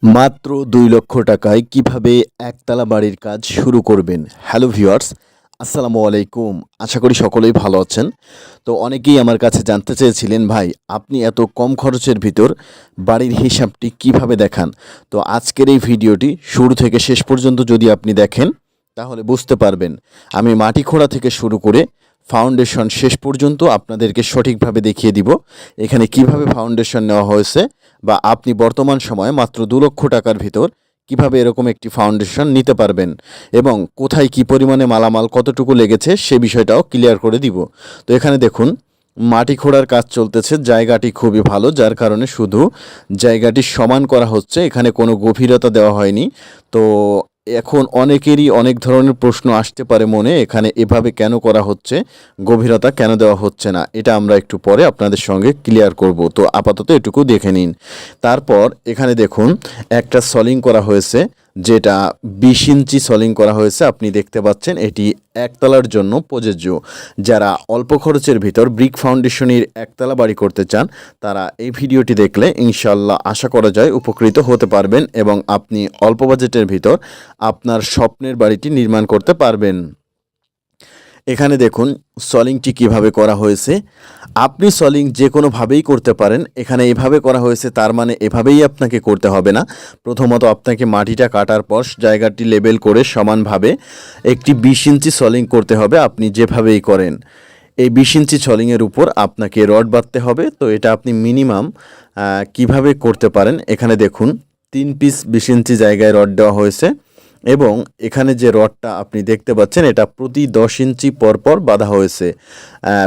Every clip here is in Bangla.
মাত্র ২ লক্ষ টাকায় কিভাবে একতলা বাড়ির কাজ শুরু করবেন। হ্যালো ভিউয়ার্স, আসসালামু আলাইকুম। আশা করি সকলেই ভালো আছেন। তো অনেকেই আমার কাছে জানতে চেয়েছিলেন, ভাই আপনি এত কম খরচের ভিতর বাড়ির হিসাবটি কিভাবে দেখান। তো আজকের এই ভিডিওটি শুরু থেকে শেষ পর্যন্ত যদি আপনি দেখেন তাহলে বুঝতে পারবেন। আমি মাটি খোঁড়া থেকে শুরু করে ফাউন্ডেশন শেষ পর্যন্ত আপনাদেরকে সঠিকভাবে দেখিয়ে দিব। এখানে কিভাবে ফাউন্ডেশন নেওয়া হয়েছে বা আপনি বর্তমান সময়ে মাত্র ২ লক্ষ টাকার ভিতর কিভাবে এরকম একটি ফাউন্ডেশন নিতে পারবেন এবং কোথায় কি পরিমাণে মালামাল কতটুকু লেগেছে সে বিষয়টাও ক্লিয়ার করে দিব। তো এখানে দেখুন, মাটি খোঁড়ার কাজ চলতেছে। জায়গাটি খুবই ভালো, যার কারণে শুধু জায়গাটি সমান করা হচ্ছে, এখানে কোনো গভীরতা দেওয়া হয়নি। তো এখন অনেকেরই অনেক ধরনের প্রশ্ন আসতে পারে মনে, এখানে এভাবে কেন করা হচ্ছে, গভীরতা কেন দেওয়া হচ্ছে না, এটা আমরা একটু পরে আপনাদের সঙ্গে ক্লিয়ার করব। তো আপাতত এটুকু দেখে নিন। তারপর এখানে দেখুন একটা সলিং করা হয়েছে, যেটা ২০ ইঞ্চি সলিং করা হয়েছে। আপনি দেখতে পাচ্ছেন এটি একতলার জন্য প্রযোজ্য। যারা অল্প খরচের ভিতর ব্রিক ফাউন্ডেশনের একতলা বাড়ি করতে চান তারা এই ভিডিওটি দেখলে ইনশাল্লাহ আশা করা যায় উপকৃত হতে পারবেন এবং আপনি অল্প বাজেটের ভিতর আপনার স্বপ্নের বাড়িটি নির্মাণ করতে পারবেন। এখানে দেখুন সলিংটি কিভাবে করা হয়েছে। আপনি সলিং যে কোনোভাবেই করতে পারেন, এখানে এভাবে করা হয়েছে তার মানে এভাবেই আপনাকে করতে হবে না। প্রথমত আপনাকে মাটিটা কাটার পর জায়গাটি লেবেল করে সমানভাবে একটি ২০ ইঞ্চি সলিং করতে হবে, আপনি যেভাবেই করেন। এই ২০ ইঞ্চি সলিংয়ের উপর আপনাকে রড বাঁধতে হবে। তো এটা আপনি মিনিমাম কিভাবে করতে পারেন, এখানে দেখুন ৩ পিস ২০ ইঞ্চি জায়গায় রড দেওয়া হয়েছে এবং এখানে যে রডটা আপনি দেখতে পাচ্ছেন এটা প্রতি ১০ ইঞ্চি পরপর বাঁধা হয়েছে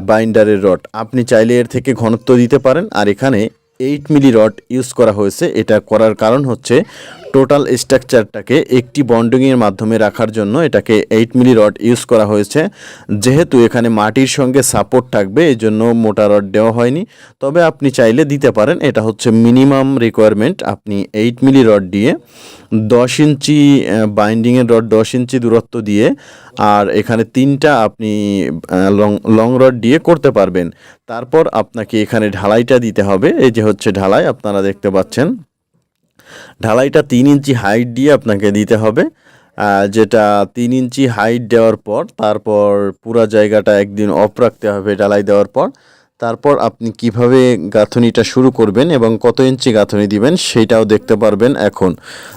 বাইন্ডারের রড। আপনি চাইলে এর থেকে ঘনত্ব দিতে পারেন। আর এখানে ৮ মিলি রড ইউজ করা হয়েছে। এটা করার কারণ হচ্ছে টোটাল স্ট্রাকচারটাকে একটি বন্ডিংয়ের মাধ্যমে রাখার জন্য এটাকে ৮ মিলি রড ইউজ করা হয়েছে। যেহেতু এখানে মাটির সঙ্গে সাপোর্ট থাকবে এই জন্য মোটা রড দেওয়া হয়নি, তবে আপনি চাইলে দিতে পারেন। এটা হচ্ছে মিনিমাম রিকোয়ারমেন্ট। আপনি ৮ মিলি রড দিয়ে ১০ ইঞ্চি বাইন্ডিংয়ের রড ১০ ইঞ্চি দূরত্ব দিয়ে আর এখানে ৩টা আপনি লং রড দিয়ে করতে পারবেন। তারপর আপনাকে এখানে ঢালাইটা দিতে হবে। এই যে হচ্ছে ঢালাই, আপনারা দেখতে পাচ্ছেন ঢালাইটা ৩ ইঞ্চি হাইট দিয়ে আপনাকে দিতে হবে। যেটা ৩ ইঞ্চি হাইট দেওয়ার পর তারপর পুরা জায়গাটা একদিন অফ রাখতে হবে ঢালাই দেওয়ার পর। তারপর আপনি কিভাবে গাঁথনিটা শুরু করবেন এবং কত ইঞ্চি গাঁথনি দিবেন সেইটাও দেখতে পারবেন এখন।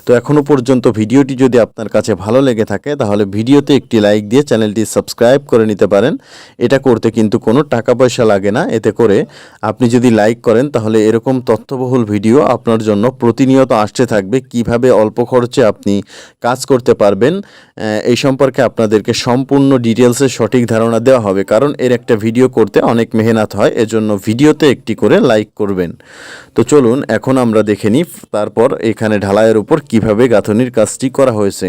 তো এখনও পর্যন্ত ভিডিওটি যদি আপনার কাছে ভালো লেগে থাকে তাহলে ভিডিওতে একটি লাইক দিয়ে চ্যানেলটি সাবস্ক্রাইব করে নিতে পারেন। এটা করতে কিন্তু কোনো টাকা পয়সা লাগে না। এতে করে আপনি যদি লাইক করেন তাহলে এরকম তথ্যবহুল ভিডিও আপনার জন্য প্রতিনিয়ত আসতে থাকবে। কিভাবে অল্প খরচে আপনি কাজ করতে পারবেন এই সম্পর্কে আপনাদেরকে সম্পূর্ণ ডিটেলসে সঠিক ধারণা দেওয়া হবে, কারণ এর একটা ভিডিও করতে অনেক মেহনত হয়। এজন্য ভিডিওতে একটি করে লাইক করবেন। তো চলুন এখন আমরা দেখে নিই তারপর এখানে ঢালাইয়ের উপর কিভাবে গাঁথনির কাজটি করা হয়েছে।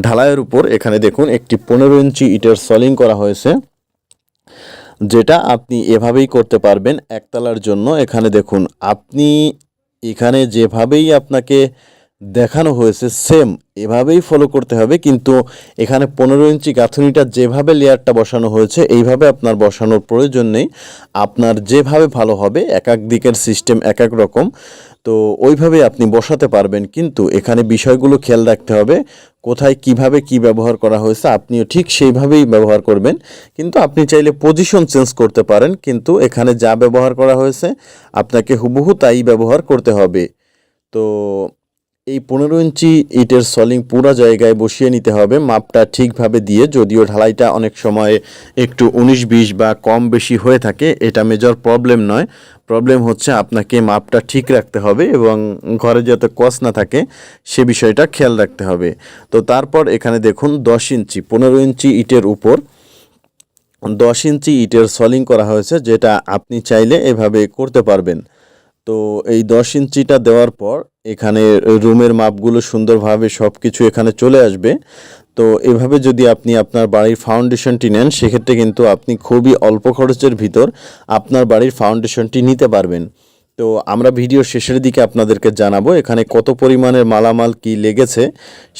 ঢালাইয়ের উপর এখানে দেখুন একটি ১৫ ইঞ্চি ইটের সলিং করা হয়েছে, যেটা আপনি এভাবেই করতে পারবেন একতলার জন্য। এখানে দেখুন আপনি এখানে যেভাবেই আপনাকে দেখানো হয়েছে সেম এভাবেই ফলো করতে হবে, কিন্তু এখানে ১৫ ইঞ্চি গাঁথনিটা যেভাবে লেয়ারটা বসানো হয়েছে এইভাবে আপনার বসানোর প্রয়োজন নেই। আপনার যেভাবে ভালো হবে, এক এক দিকের সিস্টেম এক এক রকম, তো ওইভাবে আপনি বসাতে পারবেন। কিন্তু এখানে বিষয়গুলো খেয়াল রাখতে হবে, কোথায় কিভাবে কি ব্যবহার করা হয়েছে আপনিও ঠিক সেইভাবেই ব্যবহার করবেন। কিন্তু আপনি চাইলে পজিশন চেঞ্জ করতে পারেন, কিন্তু এখানে যা ব্যবহার করা হয়েছে আপনাকে হুবহু তাই ব্যবহার করতে হবে। তো এই ১৫ ইঞ্চি ইটের সলিং পুরো জায়গায় বসিয়ে নিতে হবে মাপটা ঠিকভাবে দিয়ে। যদিও ঢালাইটা অনেক সময় একটু ১৯-২০ বা কম বেশি হয়ে থাকে, এটা মেজর প্রবলেম নয়। প্রবলেম হচ্ছে আপনাকে মাপটা ঠিক রাখতে হবে এবং ঘরে যাতে কস না থাকে সে বিষয়টা খেয়াল রাখতে হবে। তো তারপর এখানে দেখুন ১০ ইঞ্চি ১৫ ইঞ্চি ইটের উপর ১০ ইঞ্চি ইটের সলিং করা হয়েছে, যেটা আপনি চাইলে এভাবে করতে পারবেন। তো এই ১০ ইঞ্চিটা দেওয়ার পর এখানে রুমের মাপগুলো সুন্দরভাবে সব কিছু এখানে চলে আসবে। তো এভাবে যদি আপনি আপনার বাড়ির ফাউন্ডেশনটি নেন সেক্ষেত্রে কিন্তু আপনি খুবই অল্প খরচের ভিতর আপনার বাড়ির ফাউন্ডেশনটি নিতে পারবেন। তো আমরা ভিডিওর শেষের দিকে আপনাদেরকে জানাবো এখানে কত পরিমাণের মালামাল কি লেগেছে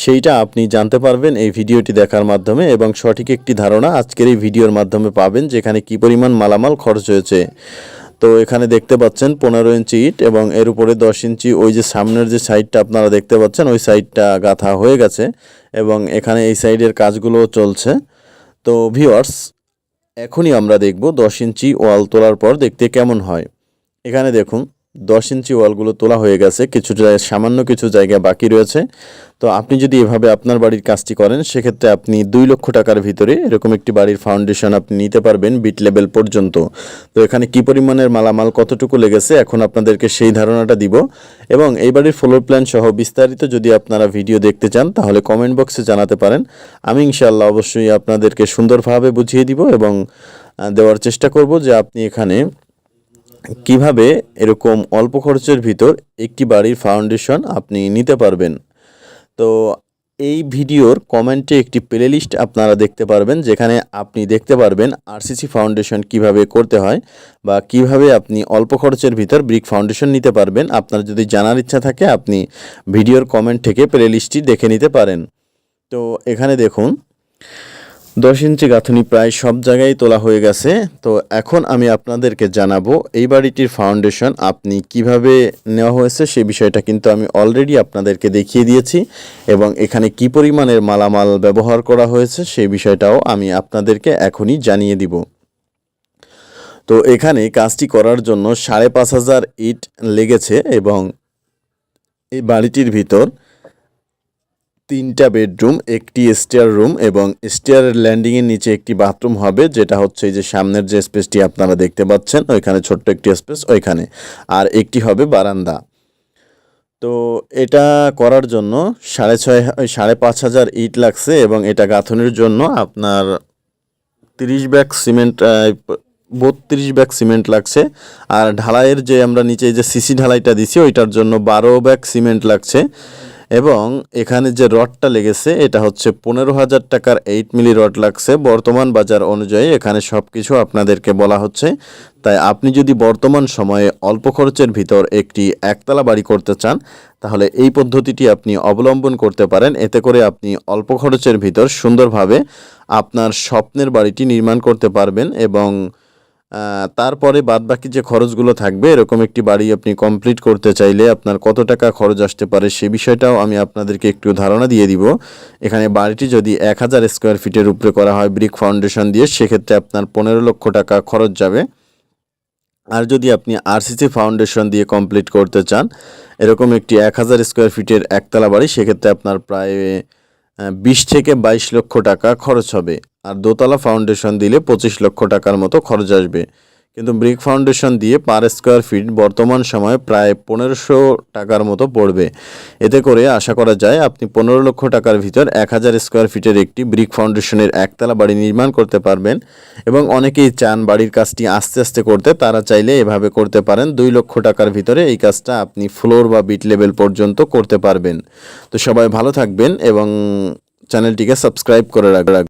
সেইটা আপনি জানতে পারবেন এই ভিডিওটি দেখার মাধ্যমে, এবং সঠিক একটি ধারণা আজকের এই ভিডিওর মাধ্যমে পাবেন যেখানে কি পরিমাণ মালামাল খরচ হয়েছে। তো এখানে দেখতে পাচ্ছেন 15 ইঞ্চি ইট এবং এর উপরে 10 ইঞ্চি ওই যে সামনের যে সাইডটা আপনারা দেখতে পাচ্ছেন ওই সাইডটা গাঁথা হয়ে গেছে এবং এখানে এই সাইডের কাজগুলোও চলছে। তো ভিউয়ার্স, এখনই আমরা দেখব 10 ইঞ্চি ওয়াল তোলার পর দেখতে কেমন হয়। এখানে দেখুন 10 ইঞ্চি ওয়ালগুলো তোলা হয়ে গেছে, সামান্য কিছু জায়গা বাকি রয়েছে। তো আপনি যদি এভাবে আপনার বাড়ির কাজটি করেন সেক্ষেত্রে আপনি 2 লক্ষ টাকার ভিতরে এরকম একটি বাড়ির ফাউন্ডেশন আপনি নিতে পারবেন বিট লেভেল পর্যন্ত। তো এখানে কি পরিমাণের মালামাল কতটুকু লেগেছে এখন আপনাদেরকে সেই ধারণাটা দিব এবং এই বাড়ির ফ্লোর প্ল্যান সহ বিস্তারিত যদি আপনারা ভিডিও দেখতে চান তাহলে কমেন্ট বক্সে জানাতে পারেন। আমি ইনশাআল্লাহ অবশ্যই আপনাদেরকে সুন্দরভাবে বুঝিয়ে দিব এবং দেওয়ার চেষ্টা করব যে আপনি এখানে কিভাবে এরকম অল্প খরচের ভিতর একটি বাড়ির ফাউন্ডেশন আপনি নিতে পারবেন। তো এই ভিডিওর কমেন্টে একটি প্লেলিস্ট আপনারা দেখতে পারবেন যেখানে আপনি দেখতে পারবেন আরসিসি ফাউন্ডেশন কিভাবে করতে হয় বা কিভাবে আপনি অল্প খরচের ভিতর ব্রিক ফাউন্ডেশন নিতে পারবেন। আপনার যদি জানার ইচ্ছা থাকে আপনি ভিডিওর কমেন্ট থেকে প্লেলিস্টটি দেখে নিতে পারেন। তো এখানে দেখুন 10 ইঞ্চি গাঁথনি প্রায় সব জায়গায় তোলা হয়ে গেছে। তো এখন আমি আপনাদেরকে জানাবো এই বাড়িটির ফাউন্ডেশন আপনি কিভাবে নেওয়া হয়েছে সেই বিষয়টা কিন্তু আমি অলরেডি আপনাদেরকে দেখিয়ে দিয়েছি এবং এখানে কি পরিমাণের মালামাল ব্যবহার করা হয়েছে সেই বিষয়টাও আমি আপনাদেরকে এখনই জানিয়ে দিব। তো এখানে কাজটি করার জন্য 5,500 ইট লেগেছে এবং এই বাড়িটির ভিতর 3টা বেডরুম, একটি স্টেয়ার রুম এবং স্টেয়ারের ল্যান্ডিংয়ের নিচে একটি বাথরুম হবে, যেটা হচ্ছে এই যে সামনের যে স্পেসটি আপনারা দেখতে পাচ্ছেন ওইখানে ছোট্ট একটি স্পেস ওইখানে, আর একটি হবে বারান্দা। তো এটা করার জন্য 5,500 ইট লাগছে এবং এটা গাঁথনির জন্য আপনার 30 ব্যাগ সিমেন্ট 32 ব্যাগ সিমেন্ট লাগছে। আর ঢালাইয়ের যে আমরা নিচে যে সিসি ঢালাইটা দিছি ওইটার জন্য 12 ব্যাগ সিমেন্ট লাগছে এবং এখানে যে রডটা লেগেছে এটা হচ্ছে 15,000 টাকার 8 মিলি রড লাগছে বর্তমান বাজার অনুযায়ী। এখানে সব কিছু আপনাদেরকে বলা হচ্ছে, তাই আপনি যদি বর্তমান সময়ে অল্প খরচের ভিতর একটি একতলা বাড়ি করতে চান তাহলে এই পদ্ধতিটি আপনি অবলম্বন করতে পারেন। এতে করে আপনি অল্প খরচের ভিতর সুন্দরভাবে আপনার স্বপ্নের বাড়িটি নির্মাণ করতে পারবেন এবং তারপরে বাদবাকি যে খরচগুলো থাকবে এরকম একটি বাড়ি আপনি কমপ্লিট করতে চাইলে আপনার কত টাকা খরচ আসতে পারে সে বিষয়টাও আমি আপনাদেরকে একটু ধারণা দিয়ে দিব। এখানে বাড়িটি যদি 1000 স্কোয়ার ফিটের উপরে করা হয় ব্রিক ফাউন্ডেশন দিয়ে সেক্ষেত্রে আপনার 15 লক্ষ টাকা খরচ যাবে। আর যদি আপনি আরসিসি ফাউন্ডেশন দিয়ে কমপ্লিট করতে চান এরকম একটি 1000 স্কোয়ার ফিটের একতলা বাড়ি সেক্ষেত্রে আপনার প্রায় 20 থেকে 22 লক্ষ টাকা খরচ হবে। আর দোতলা ফাউন্ডেশন দিলে 25 লক্ষ টাকার মতো খরচ আসবে। কিন্তু ব্রিক ফাউন্ডেশন দিয়ে পার স্কোয়ার ফিট বর্তমান সময়ে প্রায় 1500 টাকার মতো পড়বে। এতে করে আশা করা যায় আপনি 15 লক্ষ টাকার ভিতর 1000 স্কোয়ার ফিটের একটি ব্রিক ফাউন্ডেশনের একতলা বাড়ি নির্মাণ করতে পারবেন। এবং অনেকেই চান বাড়ির কাজটি আস্তে আস্তে করতে, তারা চাইলে এভাবে করতে পারেন। 2 লক্ষ টাকার ভিতরে এই কাজটা আপনি ফ্লোর বা বিট লেভেল পর্যন্ত করতে পারবেন। তো সবাই ভালো থাকবেন এবং চ্যানেলটিকে সাবস্ক্রাইব করে রাখবেন।